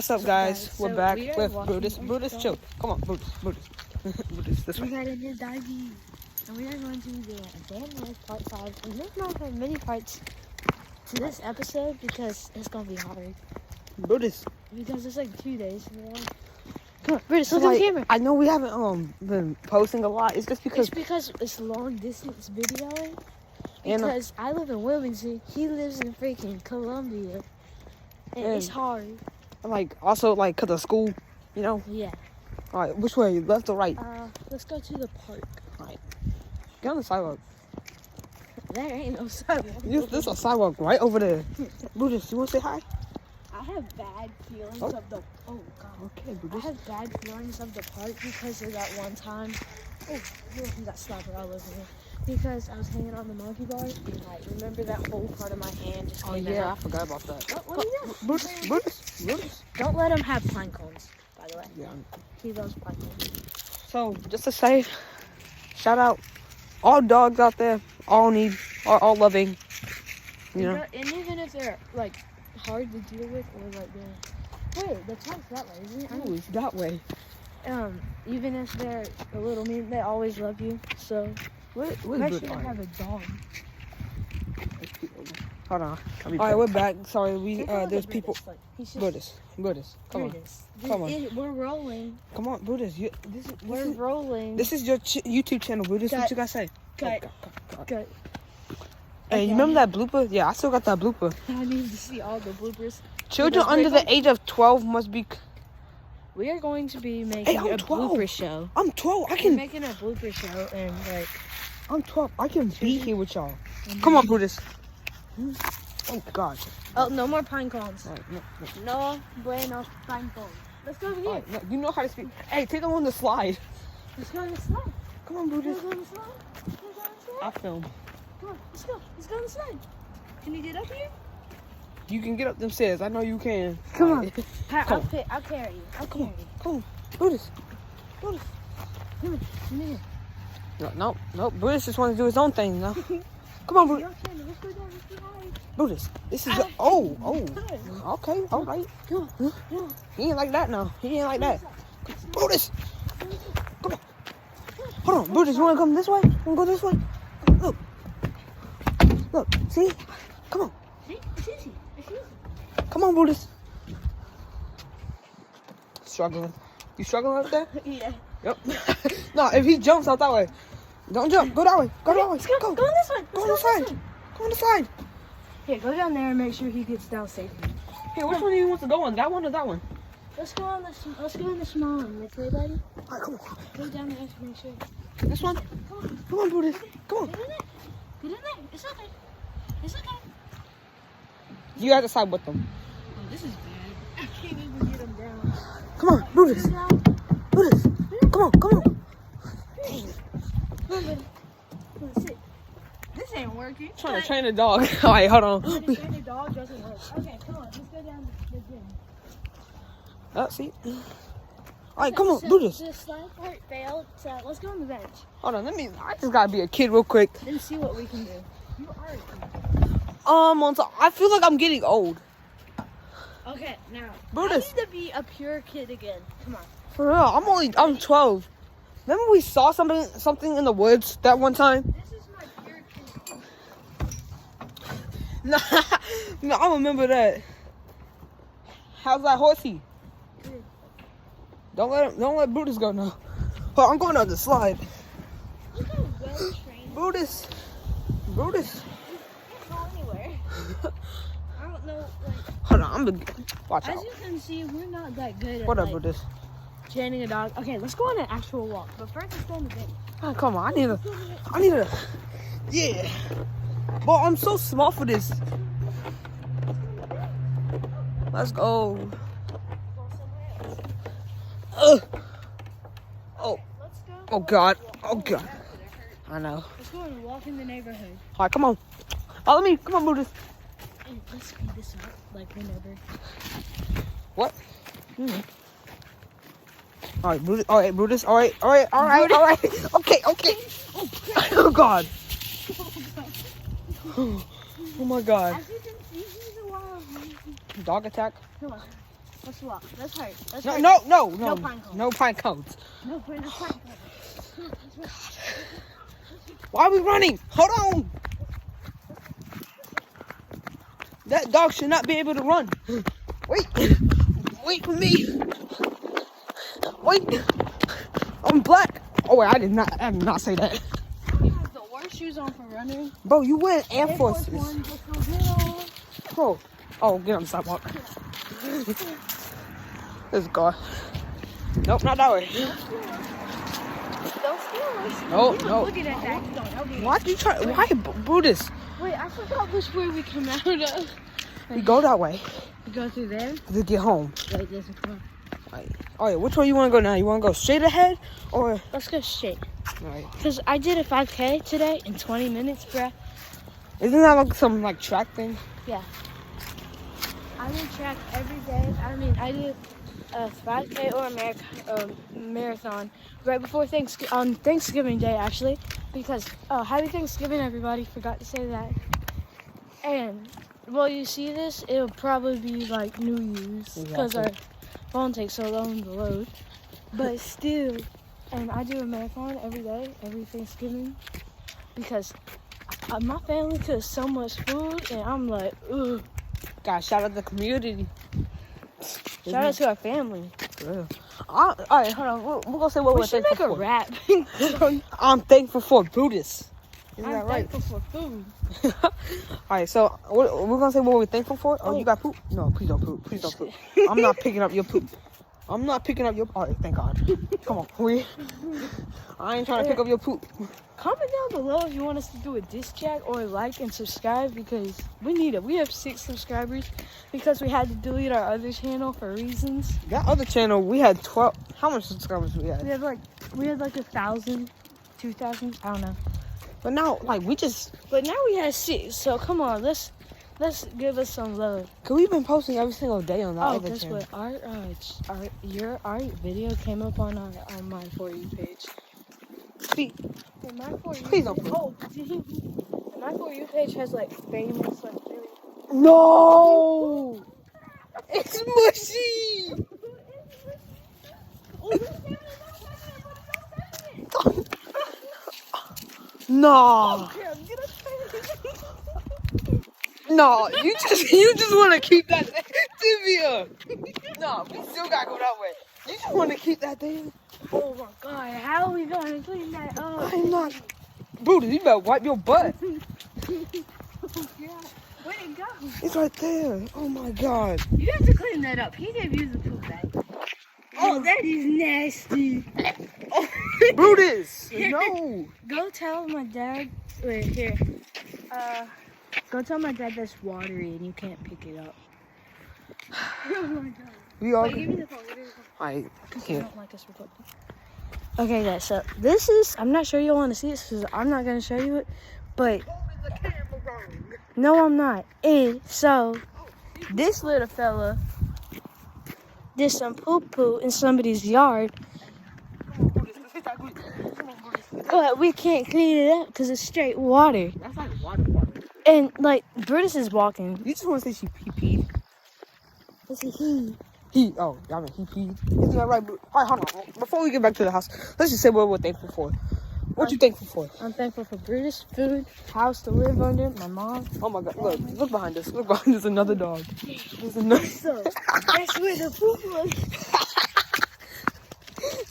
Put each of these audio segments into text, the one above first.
what's up, guys? So We're back we are with walking Brutus. our Brutus, dog. chill. Come on, Brutus. Brutus, this We way. got a new doggy. And we are going to be doing a day in life part 5. And there's not very many parts to this episode because it's going to be hard. Brutus. Because it's like 2 days. Come on, Brutus, So look at the like, camera. I know we haven't been posting a lot. It's just because It's because it's long distance videoing. And, Because I live in Wilmington. He lives in freaking Columbia. And it's hard. like also like cause of school, you know. Yeah. All right, which way? Left or right? Let's go to the park. All right. Get on the sidewalk. There ain't no sidewalk. There's a sidewalk right over there. Brutus, you want to say hi? I have bad feelings Oh. of the. Oh God. Okay, I Brutus. have bad feelings of the park because of that one time. Oh, you got slapper all over me. Because I was hanging on the monkey bar and I remember that whole part of my hand just Oh came yeah, I out. forgot about that. What are you doing? Brutus. Don't let him have pine cones, by the way. Yeah. He loves pine cones. So just to say, shout out all dogs out there, all all loving. You know. And even if they're like hard to deal with or like they're. Wait, the park's that way, isn't it? Oh, it's that way. Even if they're a little mean, they always love you. So. Where's I Brutus? should have a dog. Hold on. All right, we're back. Sorry, there's people. He's just Brutus, come on. We're rolling. Come on, Brutus. We're rolling. This is your YouTube channel, Brutus. What you gotta say? Cut. Hey, Okay. you remember that blooper? Yeah, I still got that blooper. I need to see all the bloopers. Children under the age of 12 must be. We are going to be making I'm a 12. blooper show. I'm 12. I We're can. making a blooper show and like. I'm 12. I can be here with y'all. Come on, Brutus. Oh God. Oh, no more pine cones. All right, no. No bueno pine cones. Let's go over here. All right, no, you know how to speak. Hey, take them on the slide. Let's go on the slide. Come on, Brutus. Let's go on the slide. Let's go on the slide. I film. Come on, let's go. Let's go on the slide. Can you get up here? You can get up them stairs. I know you can. Come All on. right. I'll Come on. carry you. I'll Come carry you. Come on, Brutus. Come here. No. Brutus just wants to do his own thing now. Come on, Brutus. Your turn. Let's go down. Let's go high. Brutus, this is oh. Okay, all right. Come on. He ain't like that now. He ain't like that. Brutus, come on. Hold on, Brutus. You wanna come this way? You wanna go this way? Look. See? Come on. See? It's easy. It's easy. Come on, Brutus. Struggling. You struggling up there? Yeah. Yep. No, if he jumps out that way, don't jump. Go that way. Go that way. Let's go. Go on this one. Go on the side. Go on the side. Here, go down there and make sure he gets down safely. Here, which one do you want to go on? That one or that one? Let's go on the small one. Okay, buddy? All right, come on. Go down there to make sure. This one? Come on, Brutus. Come on. Get in there. Get in there. It's okay. It's okay. You have to side with them. Oh, this is bad. I can't even get him down. Come on, Brutus. Brutus. Come on. Come on, buddy. Come on, sit. This ain't working. Trying to train a dog. All right, hold on. Trying to train a dog doesn't work. Okay, come on. Let's go down the gym. Oh, see? All right, come on, Brutus. The slide part failed, so let's go on the bench. Hold on, I just gotta be a kid real quick. Then see what we can do. You are a kid. On top, I feel like I'm getting old. Okay, now. Brutus. I need to be a pure kid again. Come on. For real, I'm 12. Remember we saw something in the woods that one time? This is my pure kid. No, I remember that. How's that horsey? Good. Don't let Brutus go now. Oh, I'm going on the slide. Look how well trained. Brutus. Can't go anywhere. I don't know, like. Hold on, watch As out. you can see, we're not that good at What up, like, Brutus? training a dog. Okay, let's go on an actual walk. But first, let's go on the bench. Oh, come on, I need a. Yeah. Boy, I'm so small for this. Let's go. Go somewhere else. Oh. Let's go. Oh God. Oh God. I know. Let's go and walk in the neighborhood. All right, come on. Follow me. Come on, Brutus. And let's speed this up like whenever. What? All right, Brutus. All right, Brutus. All right. Okay. Oh God. Oh my God. As you can see, he's a wild. Dog attack. Come on. Let's walk. Let's hurry. Let's No, hurry. no, no, No no. pine cones. No pine cones. No pine cones. Why are we running? Hold on. That dog should not be able to run. Wait. Wait for me. Wait. I'm black. Oh wait, I did not say that. You have the worst shoes on for running. Bro, you wearing Air Air Forces. Force One, just go get on. Bro. Oh, get on the sidewalk. Let's go. Nope, not that way. Don't steal us. No, You no. looking at that. Why do you try? Why Brutus? Wait, I forgot which way we come out of. We go that way We go through there. to get home. Wait, there's a car. Oh yeah, which way you want to go now? You want to go straight ahead or? Let's go straight. Alright. Because I did a 5K today in 20 minutes, bruh. Isn't that like some like track thing? Yeah. I do track every day. I mean, I do a 5K or a marathon right before on Thanksgiving Day, actually. Because, happy Thanksgiving, everybody. Forgot to say that. And, well, you see this, it'll probably be like New Year's. Because our phone takes so long to load. But still, and I do a marathon every day, every Thanksgiving. Because my family cooks so much food, and I'm like, ugh. Guys, shout out the community. Shout out to our family. Yeah. Alright, hold on. We're gonna say what We we're should make thankful a for. rap. I'm thankful for Brutus. Isn't I'm that right? thankful for food. Alright, so we're gonna say what we're thankful for. Oh, Oh. you got poop? No, please don't poop. Please don't poop. I'm not picking up your poop. I'm not picking up your. Alright, thank God. Come on, I ain't trying to pick up your poop. Comment down below if you want us to do a diss track or like and subscribe because we need it. We have 6 subscribers because we had to delete our other channel for reasons. That other channel, we had 12. How much subscribers we had? We had like 1,000, 2,000, I don't know. But now, like, we just. But now we have 6, so come on, let's give us some love. Cause we've been posting every single day on that Oh, other guess channel. what? Your art video came up on my For You page. Speak. And my For You Please don't page, my For You page has like famous like really. No! It's mushy! No! No, you just want to keep that tibia. No, we still gotta go that way. You just want to keep that there. Oh my God, how are we going to clean that up? I'm not. Brutus, you better wipe your butt. Yeah. Where'd it go? It's right there. Oh my God. You have to clean that up. He didn't use the poop bag. Oh, that is nasty. Oh. Brutus, no. Go tell my dad. Wait, here. Go tell my dad that's watery and you can't pick it up. Oh my God. We all. Wait, give me the phone. Give me the phone. I I can't. don't like us recording. Okay, guys. So this is. I'm not sure you'll want to see this because I'm not gonna show you it, but. No, I'm not. And so, this little fella did some poo-poo in somebody's yard, but we can't clean it up because it's straight water. That's like water. And, like, Brutus is walking. You just want to say she peed. What's he? He, oh, I mean, he peed. Isn't that right? All right, hold on. Before we get back to the house, let's just say what we're thankful for. What you thankful for? I'm thankful for Brutus, food, house to live under, my mom. Oh my God! Look behind us. Look behind us. Another dog. There's another. So, that's where the poop was.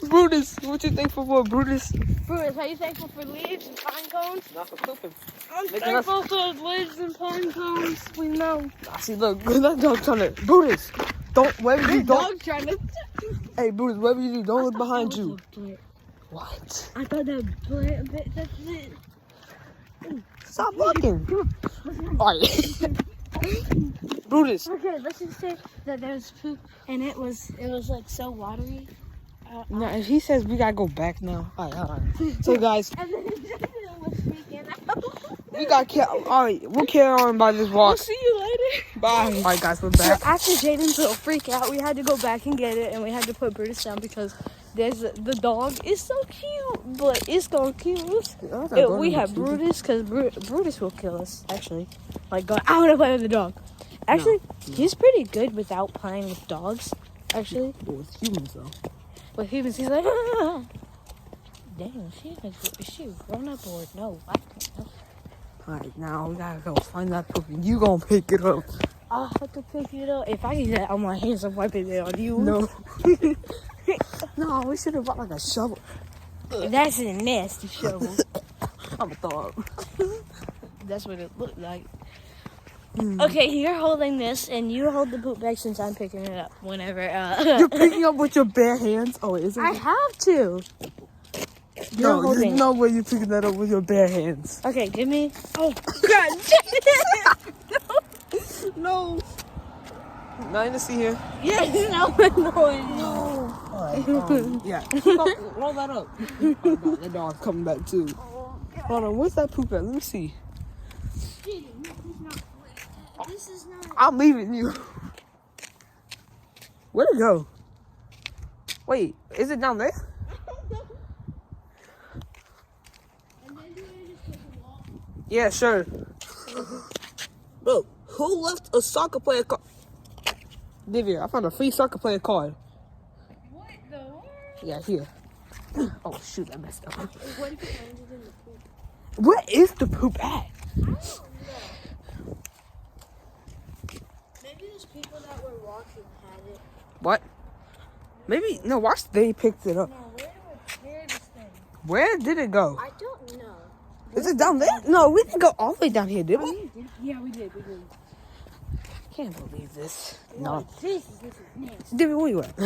Brutus, what you thankful for, Brutus? Brutus, are you thankful for leaves and pine cones? Not for pooping. I'm Making thankful for leaves and pine cones. We know. See, look, that dog trying to. Brutus, don't. Whatever you don't. Dog trying to. Hey, Brutus, whatever you do, don't look behind you. What? I thought that plant bit. That's it. Stop looking. All right. Brutus. Okay, let's just say that there's poop and it was like so watery. Now, if he says we gotta go back now. All right. So, guys, And then Jason was freaking out. we got all right. We'll carry on by this We'll walk. see you later. Bye. All right, guys, we're So back. after Jaden's little freak out, we had to go back and get it, and we had to put Brutus down because the dog is so cute, but it's gonna kill us. We have Brutus because Brutus will kill us. Actually, like, go. I want to play with the dog. Actually, he's pretty good without playing with dogs. Actually, Well, with humans though. with humans, he's like, damn, is she a grown up or no? I don't know. Alright, now we gotta go find that poop and you gonna pick it up. I'll have to pick it up. If I get that on my hands, I'm wiping it on you. No. No, we should have bought like a shovel. That's a nasty shovel. I'm a thought. That's what it looked like. Okay, you're holding this, and you hold the poop bag since I'm picking it up whenever. You're picking up with your bare hands? Oh, is it? I have to. No, there's no way you're picking that up with your bare hands. Okay, give me. Oh, God. No. Nothing to see here. Yes, no. Alright, yeah. Roll that up. Oh, God, the dog's coming back too. Hold on, where's that poop at? Let me see. This is not. I'm leaving you. Where'd it go? Wait, is it down there? Yeah, sure. Bro, who left a soccer player card? Divya, I found a free soccer player card. What the world? Yeah, here. Oh, shoot, I messed up. What if it landed in the poop? Where is the poop at? I don't know. Maybe those people that were walking had it. What? Maybe, no, watch, they picked it up. No, where this thing? Where did it go? I don't know. Is it down there? No, we didn't go all the way down here, did we? Yeah, we did. Can't believe this. No, No. this is nasty. Divya, where you at?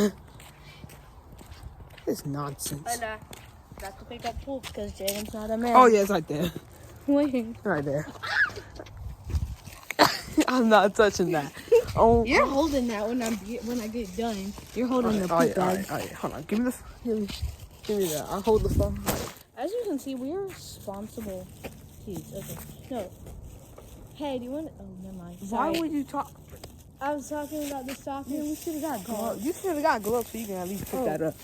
This is nonsense. And got to pick up poop because Jaden's not a man. Oh, yeah, it's right there. Wait. Right there. I'm not touching that. Oh, You're holding that when I get done. You're holding the poop bag. All right, hold on. Give me this. Give me that. I'll hold the phone. As you can see, we are responsible kids. Okay. No. Hey, do you want? Oh, never mind. Why Sorry. would you talk? I was talking about the stocking. We should have got gloves. You should have got gloves so you can at least pick that up.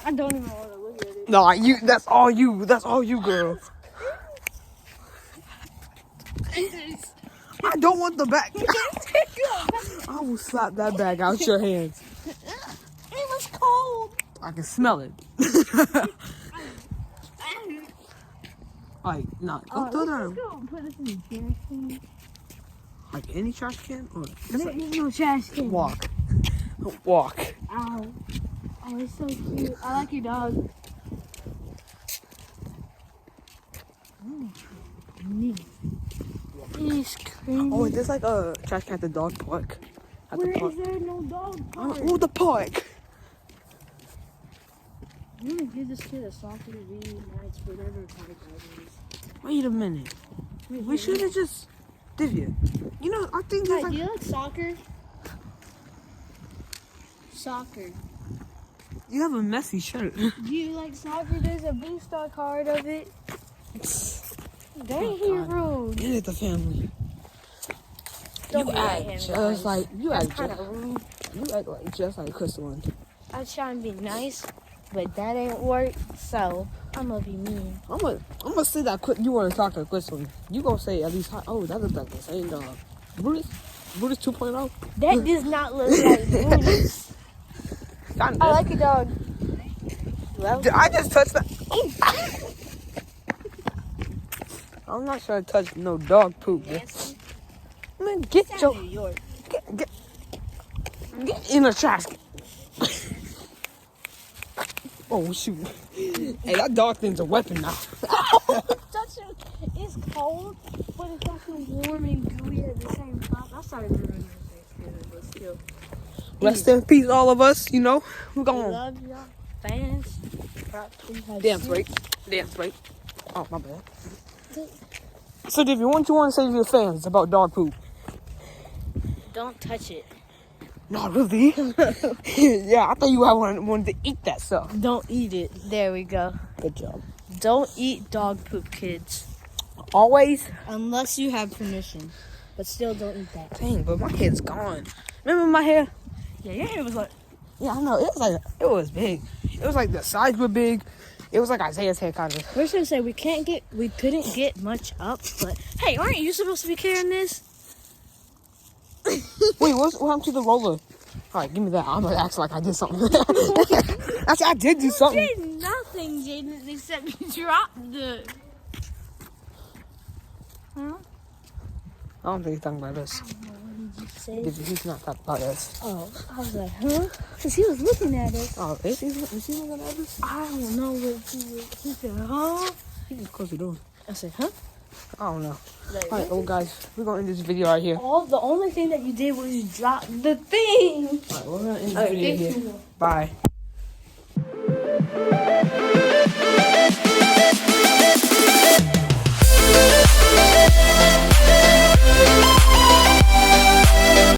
I don't even want to look at it. No, you. That's all you. That's all you, girl. I don't want the bag. I will slap that bag out your hands. It was cold. I can smell it. Like, nah, go throw that. Go put this in the trash can. Like any trash can? Or There's no trash can. walk. Walk. Ow. Oh, it's so cute. I like your dog. Neat. He's crazy. Oh, there's like a trash can at the dog park. At Where the park. is there no dog park? Oh, the park. I'm gonna give this kid a soccer nights, whatever park that is. Wait a minute. We should have just. Divya. You know, I think there's Hey, do like. you like soccer? Soccer. You have a messy shirt. Do you like soccer? There's a booster card of it. Dang, he rude. Get it, the family. Don't You be like him, act guys. just like. You That's act kind just. of rude. You act like just like Crystal. I was trying to be nice, but that ain't work. So I'm gonna be mean. I'm gonna say that you want to talk to Crystal. You gonna say at least, oh, that looks like the same dog. Brutus 2.0. That does not look like Brutus. I like a dog. Well, Did I just touch that? I'm not trying to touch no dog poop. nasty. Man, get It's your New York. get in the trash can. Oh shoot! Hey, that dog thing's a weapon now. It's cold, but it's also warm and gooey at the same time. I started ruining Thanksgiving, but still. Rest in peace, all of us. You know, we're We going. love y'all, fans. Dance break. Oh my bad. So, Divya, what do you want to say to your fans about dog poop? Don't touch it. Not really. Yeah, I thought you wanted to eat that stuff. Don't eat it. There we go. Good job. Don't eat dog poop, kids. Always. Unless you have permission. But still don't eat that. Dang, but my hair's gone. Remember my hair? Yeah, your hair was like... Yeah, I know. It was big. It was like the sides were big. It was like Isaiah's hair kind of. We're gonna say we couldn't get much up, but hey, aren't you supposed to be carrying this? Wait, what happened to the roller? Alright, give me that. I'm gonna act like I did something. I did do something. You did nothing, Jaden, except you dropped the. Huh? I don't think he's talking about us. What did you say? He's not talking about us. Oh, I was like, huh? Because he was looking at us. Oh, is he looking at us? I don't know what he said, huh? Of course he do. I said, huh? I don't know. Like, Alright, well guys, we're gonna end this video right here. the only thing that you did was you dropped the thing. Alright, we're gonna end this video here. Bye.